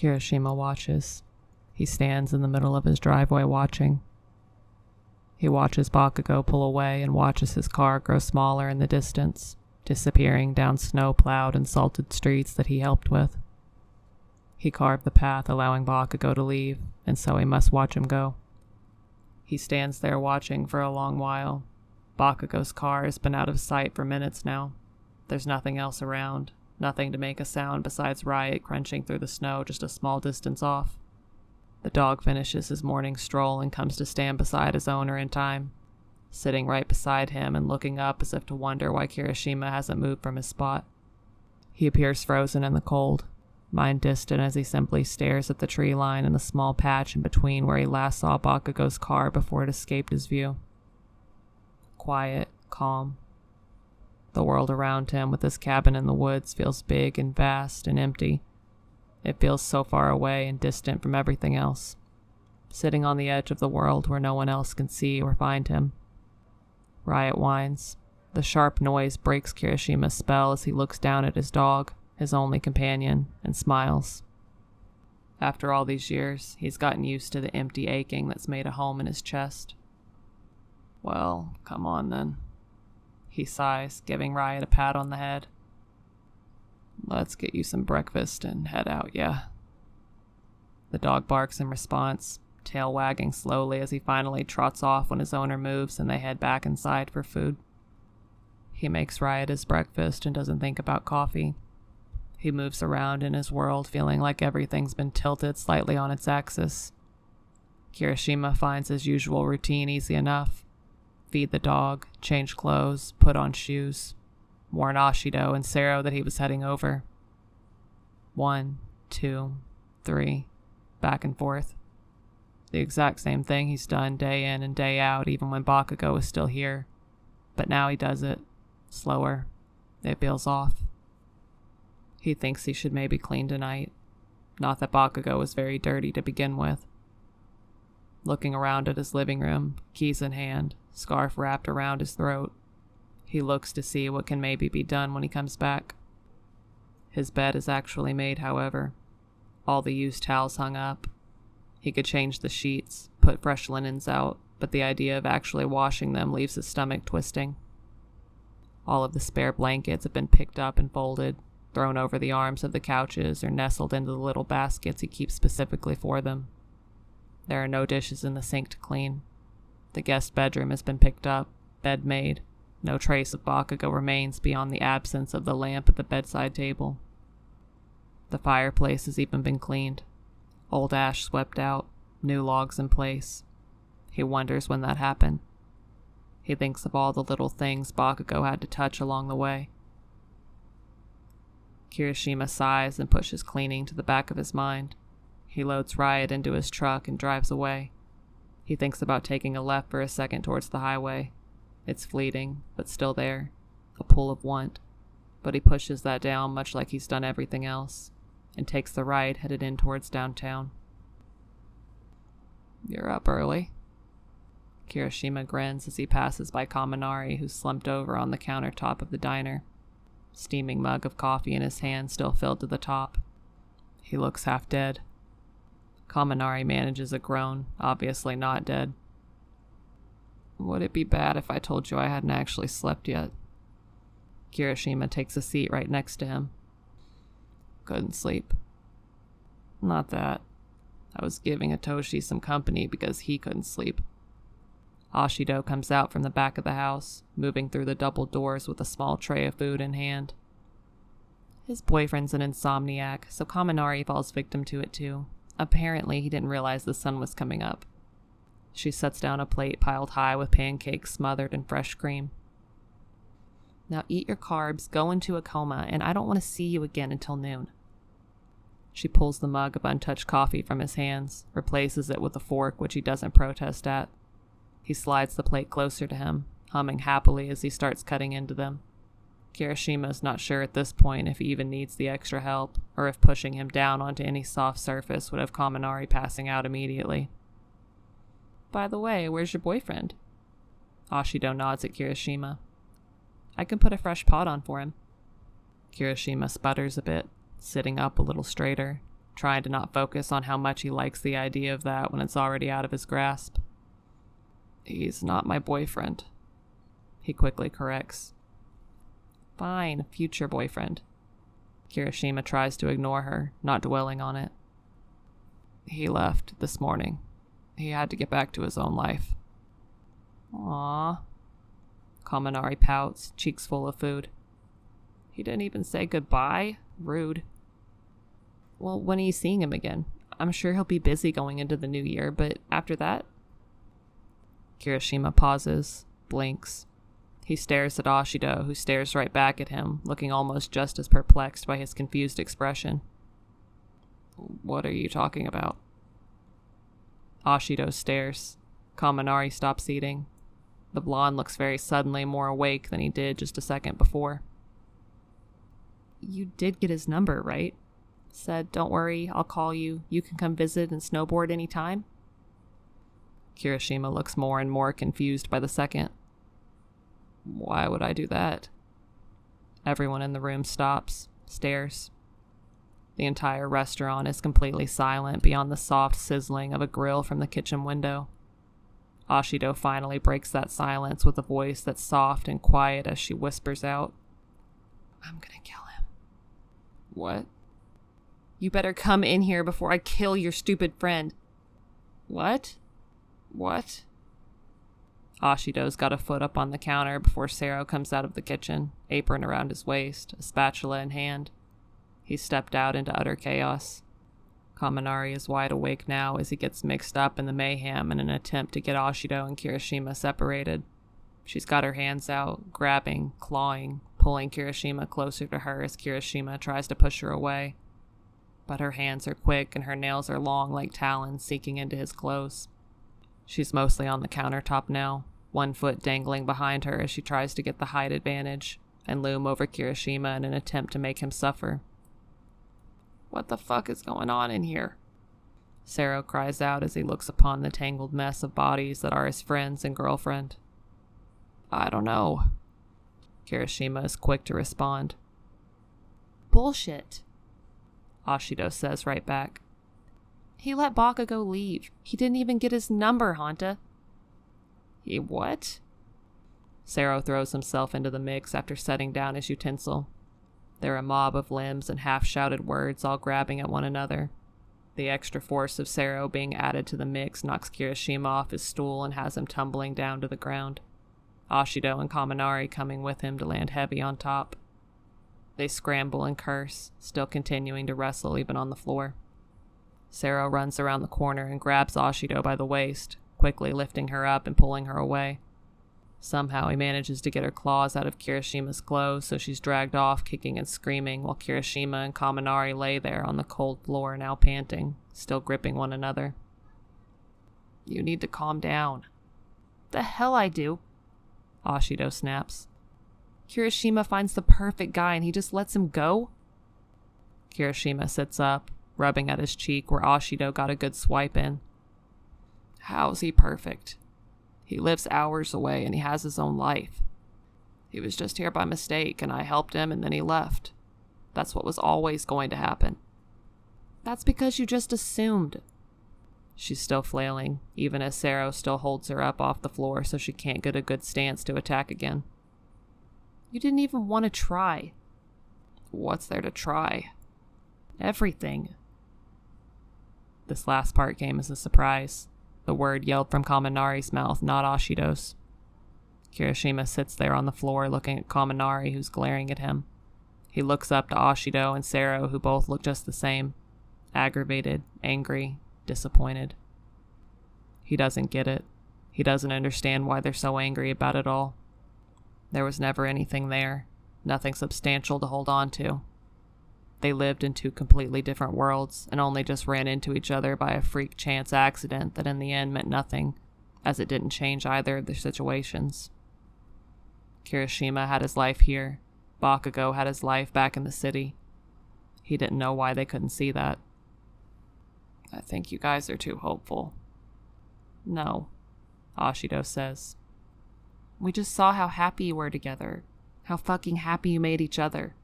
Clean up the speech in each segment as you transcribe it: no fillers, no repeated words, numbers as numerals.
Kirishima watches. He stands in the middle of his driveway watching. He watches Bakugou pull away and watches his car grow smaller in the distance, disappearing down snow-plowed and salted streets that he helped with. He carved the path allowing Bakugou to leave, and so he must watch him go. He stands there watching for a long while. Bakugou's car has been out of sight for minutes now. There's nothing else around, nothing to make a sound besides Riot crunching through the snow just a small distance off. The dog finishes his morning stroll and comes to stand beside his owner in time, sitting right beside him and looking up as if to wonder why Kirishima hasn't moved from his spot. He appears frozen in the cold, mind distant as he simply stares at the tree line and the small patch in between where he last saw Bakugou's car before it escaped his view. Quiet, calm. The world around him with his cabin in the woods feels big and vast and empty. It feels so far away and distant from everything else, sitting on the edge of the world where no one else can see or find him. Riot whines. The sharp noise breaks Kirishima's spell as he looks down at his dog, his only companion, and smiles. After all these years, he's gotten used to the empty aching that's made a home in his chest. Well, come on then. He sighs, giving Riot a pat on the head. Let's get you some breakfast and head out, yeah? The dog barks in response, tail wagging slowly as he finally trots off when his owner moves and they head back inside for food. He makes Riot his breakfast and doesn't think about coffee. He moves around in his world feeling like everything's been tilted slightly on its axis. Kirishima finds his usual routine easy enough. Feed the dog, change clothes, put on shoes. Warn Ashido and Sero that he was heading over. 1, 2, 3, back and forth. The exact same thing he's done day in and day out even when Bakugou was still here. But now he does it. Slower. It feels off. He thinks he should maybe clean tonight. Not that Bakugou was very dirty to begin with. Looking around at his living room, keys in hand, scarf wrapped around his throat, he looks to see what can maybe be done when he comes back. His bed is actually made, however. All the used towels hung up. He could change the sheets, put fresh linens out, but the idea of actually washing them leaves his stomach twisting. All of the spare blankets have been picked up and folded, thrown over the arms of the couches or nestled into the little baskets he keeps specifically for them. There are no dishes in the sink to clean. The guest bedroom has been picked up, bed made. No trace of Bakugou remains beyond the absence of the lamp at the bedside table. The fireplace has even been cleaned. Old ash swept out, new logs in place. He wonders when that happened. He thinks of all the little things Bakugou had to touch along the way. Kirishima sighs and pushes cleaning to the back of his mind. He loads Riot into his truck and drives away. He thinks about taking a left for a second towards the highway. It's fleeting, but still there. A pull of want. But he pushes that down much like he's done everything else, and takes the right headed in towards downtown. You're up early. Kirishima grins as he passes by Kaminari, who's slumped over on the countertop of the diner. Steaming mug of coffee in his hand still filled to the top. He looks half dead. Kaminari manages a groan, obviously not dead. Would it be bad if I told you I hadn't actually slept yet? Kirishima takes a seat right next to him. Couldn't sleep. Not that. I was giving Atoshi some company because he couldn't sleep. Ashido comes out from the back of the house, moving through the double doors with a small tray of food in hand. His boyfriend's an insomniac, so Kaminari falls victim to it too. Apparently, he didn't realize the sun was coming up. She sets down a plate piled high with pancakes smothered in fresh cream. Now eat your carbs, go into a coma, and I don't want to see you again until noon. She pulls the mug of untouched coffee from his hands, replaces it with a fork which he doesn't protest at. He slides the plate closer to him, humming happily as he starts cutting into them. Kirishima's not sure at this point if he even needs the extra help, or if pushing him down onto any soft surface would have Kaminari passing out immediately. By the way, where's your boyfriend? Ashido nods at Kirishima. I can put a fresh pot on for him. Kirishima sputters a bit, sitting up a little straighter, trying to not focus on how much he likes the idea of that when it's already out of his grasp. He's not my boyfriend, he quickly corrects. Fine, future boyfriend. Kirishima tries to ignore her, not dwelling on it. He left this morning. He had to get back to his own life. Aww. Kaminari pouts, cheeks full of food. He didn't even say goodbye? Rude. Well, when are you seeing him again? I'm sure he'll be busy going into the new year, but after that? Kirishima pauses, blinks. He stares at Ashido, who stares right back at him, looking almost just as perplexed by his confused expression. What are you talking about? Ashido stares. Kaminari stops eating. The blonde looks very suddenly more awake than he did just a second before. You did get his number, right? Said, don't worry, I'll call you. You can come visit and snowboard anytime? Kirishima looks more and more confused by the second. Why would I do that? Everyone in the room stops, stares. The entire restaurant is completely silent beyond the soft sizzling of a grill from the kitchen window. Ashido finally breaks that silence with a voice that's soft and quiet as she whispers out, I'm gonna kill him. What? You better come in here before I kill your stupid friend. What? What? Ashido's got a foot up on the counter before Sero comes out of the kitchen, apron around his waist, a spatula in hand. He stepped out into utter chaos. Kaminari is wide awake now as he gets mixed up in the mayhem in an attempt to get Ashido and Kirishima separated. She's got her hands out, grabbing, clawing, pulling Kirishima closer to her as Kirishima tries to push her away. But her hands are quick and her nails are long like talons seeking into his clothes. She's mostly on the countertop now, one foot dangling behind her as she tries to get the height advantage and loom over Kirishima in an attempt to make him suffer. What the fuck is going on in here? Sero cries out as he looks upon the tangled mess of bodies that are his friends and girlfriend. I don't know. Kirishima is quick to respond. Bullshit, Ashido says right back. He let Bakugou leave. He didn't even get his number, Hanta. He what? Sero throws himself into the mix after setting down his utensil. They're a mob of limbs and half-shouted words all grabbing at one another. The extra force of Sero being added to the mix knocks Kirishima off his stool and has him tumbling down to the ground. Ashido and Kaminari coming with him to land heavy on top. They scramble and curse, still continuing to wrestle even on the floor. Sero runs around the corner and grabs Ashido by the waist, quickly lifting her up and pulling her away. Somehow he manages to get her claws out of Kirishima's clothes, so she's dragged off, kicking and screaming, while Kirishima and Kaminari lay there on the cold floor, now panting, still gripping one another. You need to calm down. The hell I do, Ashido snaps. Kirishima finds the perfect guy and he just lets him go? Kirishima sits up, rubbing at his cheek where Ashido got a good swipe in. How's he perfect? He lives hours away and he has his own life. He was just here by mistake and I helped him and then he left. That's what was always going to happen. That's because you just assumed. She's still flailing, even as Sero still holds her up off the floor so she can't get a good stance to attack again. You didn't even want to try. What's there to try? Everything. This last part came as a surprise. The word yelled from Kaminari's mouth, not Ashido's. Kirishima sits there on the floor looking at Kaminari, who's glaring at him. He looks up to Ashido and Sero, who both look just the same. Aggravated, angry, disappointed. He doesn't get it. He doesn't understand why they're so angry about it all. There was never anything there, nothing substantial to hold on to. They lived in two completely different worlds and only just ran into each other by a freak chance accident that in the end meant nothing, as it didn't change either of their situations. Kirishima had his life here. Bakugou had his life back in the city. He didn't know why they couldn't see that. I think you guys are too hopeful. No, Ashido says. We just saw how happy you were together. How fucking happy you made each other.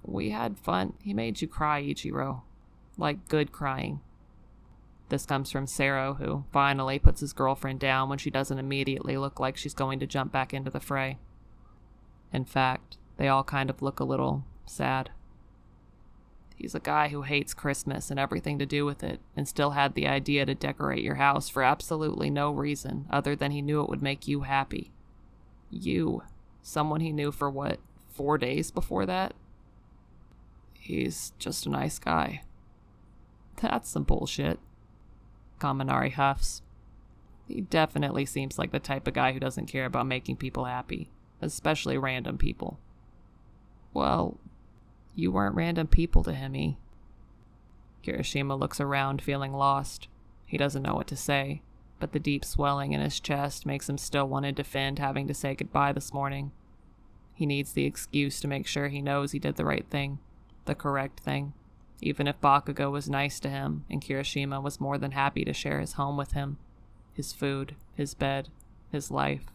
We had fun. He made you cry, Ichiro. Like good crying. This comes from Sarah, who finally puts his girlfriend down when she doesn't immediately look like she's going to jump back into the fray. In fact, they all kind of look a little sad. He's a guy who hates Christmas and everything to do with it, and still had the idea to decorate your house for absolutely no reason other than he knew it would make you happy. You, someone he knew for 4 days before that? He's just a nice guy. That's some bullshit. Kaminari huffs. He definitely seems like the type of guy who doesn't care about making people happy, especially random people. Well, you weren't random people to him, Kirishima looks around, feeling lost. He doesn't know what to say, but the deep swelling in his chest makes him still want to defend having to say goodbye this morning. He needs the excuse to make sure he knows he did the right thing, the correct thing, even if Bakugou was nice to him and Kirishima was more than happy to share his home with him, his food, his bed, his life.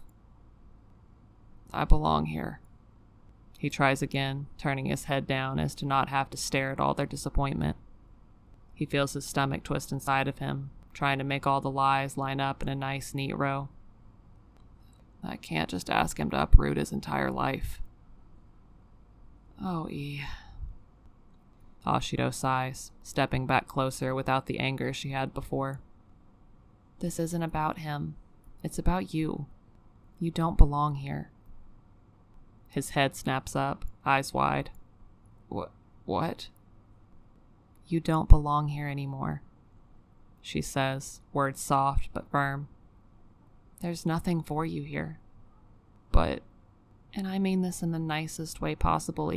I belong here. He tries again, turning his head down as to not have to stare at all their disappointment. He feels his stomach twist inside of him, trying to make all the lies line up in a nice, neat row. I can't just ask him to uproot his entire life. Oh, Ashido sighs, stepping back closer without the anger she had before. This isn't about him. It's about you. You don't belong here. His head snaps up, eyes wide. What? You don't belong here anymore, she says, words soft but firm. There's nothing for you here. But, and I mean this in the nicest way possible,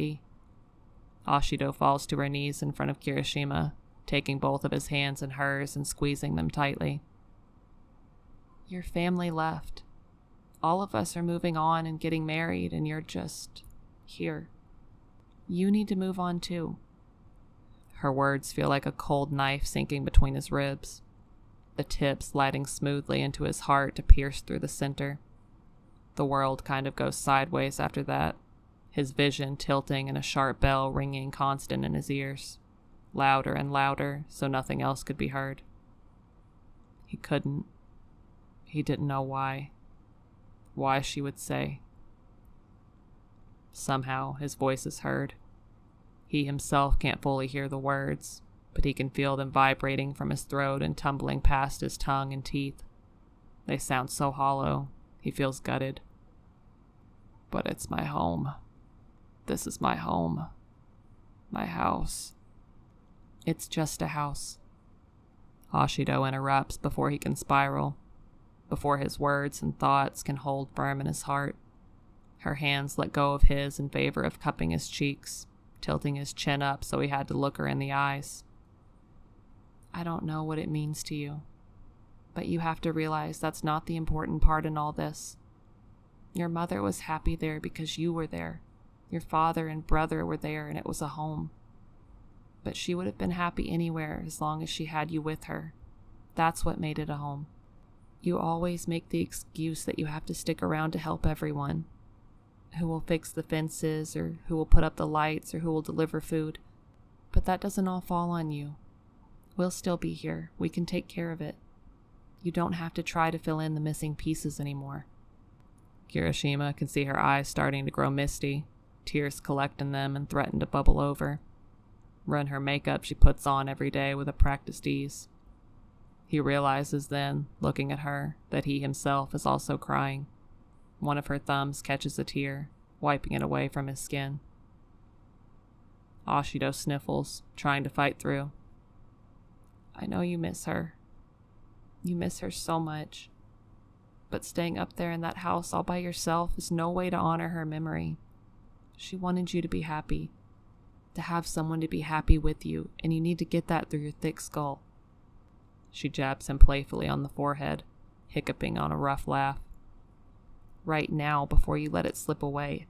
Ashido falls to her knees in front of Kirishima, taking both of his hands in hers and squeezing them tightly. Your family left. All of us are moving on and getting married, and you're just here. You need to move on too. Her words feel like a cold knife sinking between his ribs, the tip sliding smoothly into his heart to pierce through the center. The world kind of goes sideways after that, his vision tilting and a sharp bell ringing constant in his ears, louder and louder so nothing else could be heard. He couldn't. He didn't know why. Why she would say. Somehow his voice is heard. He himself can't fully hear the words, but he can feel them vibrating from his throat and tumbling past his tongue and teeth. They sound so hollow, he feels gutted. But it's my home. This is my home. My house. It's just a house. Ashido interrupts before he can spiral, before his words and thoughts can hold firm in his heart. Her hands let go of his in favor of cupping his cheeks, tilting his chin up so he had to look her in the eyes. I don't know what it means to you, but you have to realize that's not the important part in all this. Your mother was happy there because you were there. Your father and brother were there, and it was a home. But she would have been happy anywhere as long as she had you with her. That's what made it a home. You always make the excuse that you have to stick around to help everyone. Who will fix the fences, or who will put up the lights, or who will deliver food. But that doesn't all fall on you. We'll still be here. We can take care of it. You don't have to try to fill in the missing pieces anymore. Kirishima can see her eyes starting to grow misty, tears collect in them and threaten to bubble over. Run her makeup she puts on every day with a practiced ease. He realizes then, looking at her, that he himself is also crying. One of her thumbs catches a tear, wiping it away from his skin. Ashido sniffles, trying to fight through. I know you miss her. You miss her so much. But staying up there in that house all by yourself is no way to honor her memory. She wanted you to be happy. To have someone to be happy with you, and you need to get that through your thick skull. She jabs him playfully on the forehead, hiccuping on a rough laugh. Right now, before you let it slip away.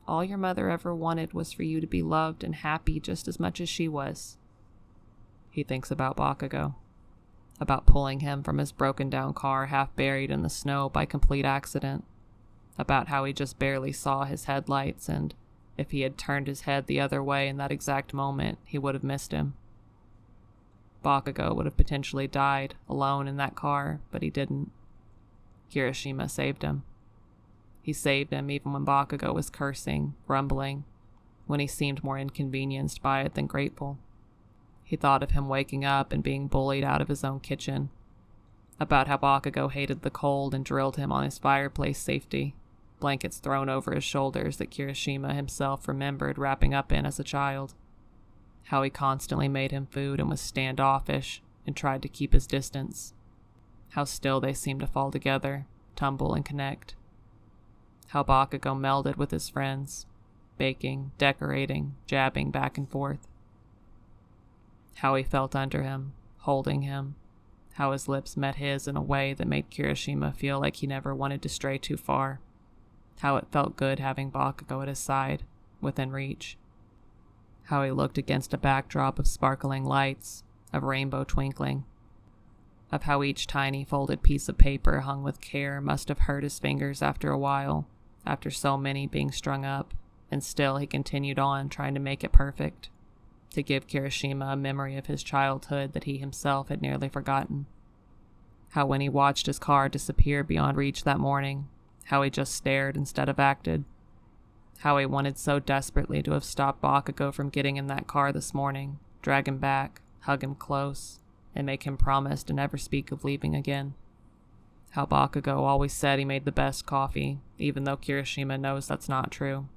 All your mother ever wanted was for you to be loved and happy just as much as she was. He thinks about Bakugou. About pulling him from his broken-down car half buried in the snow by complete accident. About how he just barely saw his headlights, and if he had turned his head the other way in that exact moment, he would have missed him. Bakugou would have potentially died alone in that car, but he didn't. Kirishima saved him. He saved him even when Bakugou was cursing, grumbling, when he seemed more inconvenienced by it than grateful. He thought of him waking up and being bullied out of his own kitchen, about how Bakugou hated the cold and drilled him on his fireplace safety, blankets thrown over his shoulders that Kirishima himself remembered wrapping up in as a child, how he constantly made him food and was standoffish and tried to keep his distance, how still they seemed to fall together, tumble and connect, how Bakugou melded with his friends, baking, decorating, jabbing back and forth, how he felt under him, holding him, how his lips met his in a way that made Kirishima feel like he never wanted to stray too far, how it felt good having Bakugou at his side, within reach, how he looked against a backdrop of sparkling lights, of rainbow twinkling, of how each tiny folded piece of paper hung with care must have hurt his fingers after a while, after so many being strung up, and still he continued on trying to make it perfect, to give Kirishima a memory of his childhood that he himself had nearly forgotten. How when he watched his car disappear beyond reach that morning, how he just stared instead of acted. How he wanted so desperately to have stopped Bakugou from getting in that car this morning, drag him back, hug him close, and make him promise to never speak of leaving again. How Bakugou always said he made the best coffee, even though Kirishima knows that's not true.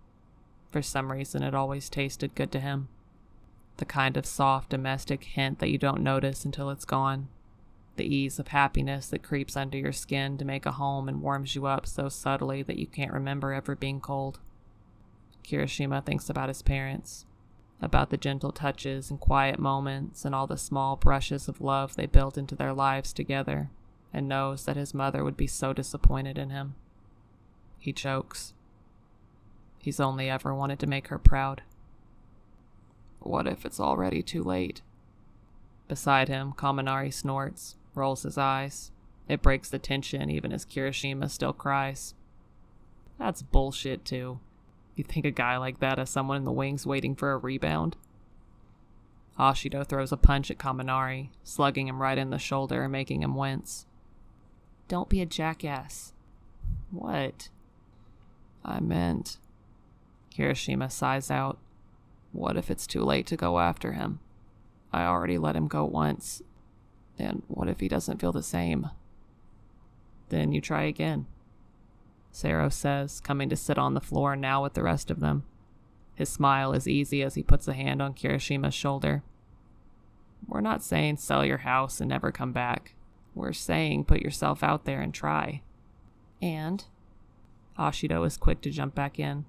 For some reason, it always tasted good to him. The kind of soft, domestic hint that you don't notice until it's gone. The ease of happiness that creeps under your skin to make a home and warms you up so subtly that you can't remember ever being cold. Kirishima thinks about his parents, about the gentle touches and quiet moments and all the small brushes of love they built into their lives together, and knows that his mother would be so disappointed in him. He chokes. He's only ever wanted to make her proud. What if it's already too late? Beside him, Kaminari snorts, rolls his eyes. It breaks the tension even as Kirishima still cries. That's bullshit too. You think a guy like that has someone in the wings waiting for a rebound? Ashido throws a punch at Kaminari, slugging him right in the shoulder and making him wince. Don't be a jackass. What? I meant... Kirishima sighs out. What if it's too late to go after him? I already let him go once. And what if he doesn't feel the same? Then you try again, Sero says, coming to sit on the floor now with the rest of them. His smile is easy as he puts a hand on Kirishima's shoulder. We're not saying sell your house and never come back. We're saying put yourself out there and try. And? Ashido is quick to jump back in.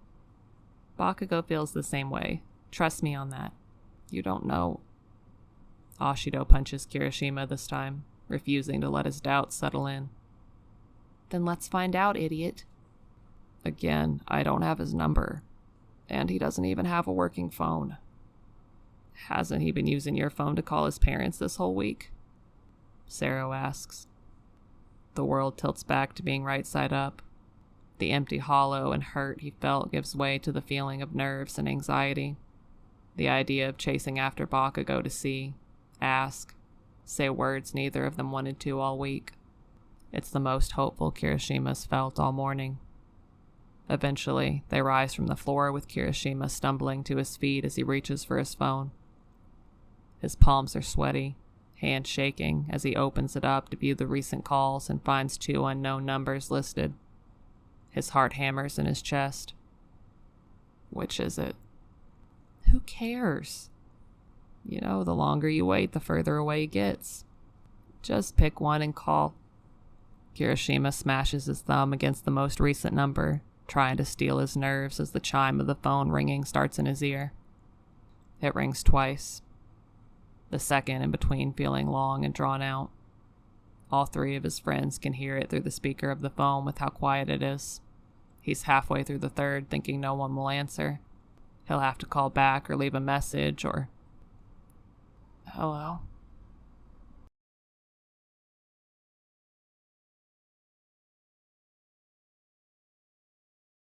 Bakugou feels the same way. Trust me on that. You don't know. Ashido punches Kirishima this time, refusing to let his doubts settle in. Then let's find out, idiot. Again, I don't have his number. And he doesn't even have a working phone. Hasn't he been using your phone to call his parents this whole week? Sero asks. The world tilts back to being right side up. The empty hollow and hurt he felt gives way to the feeling of nerves and anxiety. The idea of chasing after Bakugou to see, ask, say words neither of them wanted to all week. It's the most hopeful Kirishima's felt all morning. Eventually, they rise from the floor with Kirishima stumbling to his feet as he reaches for his phone. His palms are sweaty, hands shaking as he opens it up to view the recent calls and finds 2 unknown numbers listed. His heart hammers in his chest. Which is it? Who cares? You know, the longer you wait, the further away it gets. Just pick one and call. Kirishima smashes his thumb against the most recent number, trying to steel his nerves as the chime of the phone ringing starts in his ear. It rings twice, the second in between feeling long and drawn out. All 3 of his friends can hear it through the speaker of the phone with how quiet it is. He's halfway through the third, thinking no one will answer. He'll have to call back or leave a message or... Hello?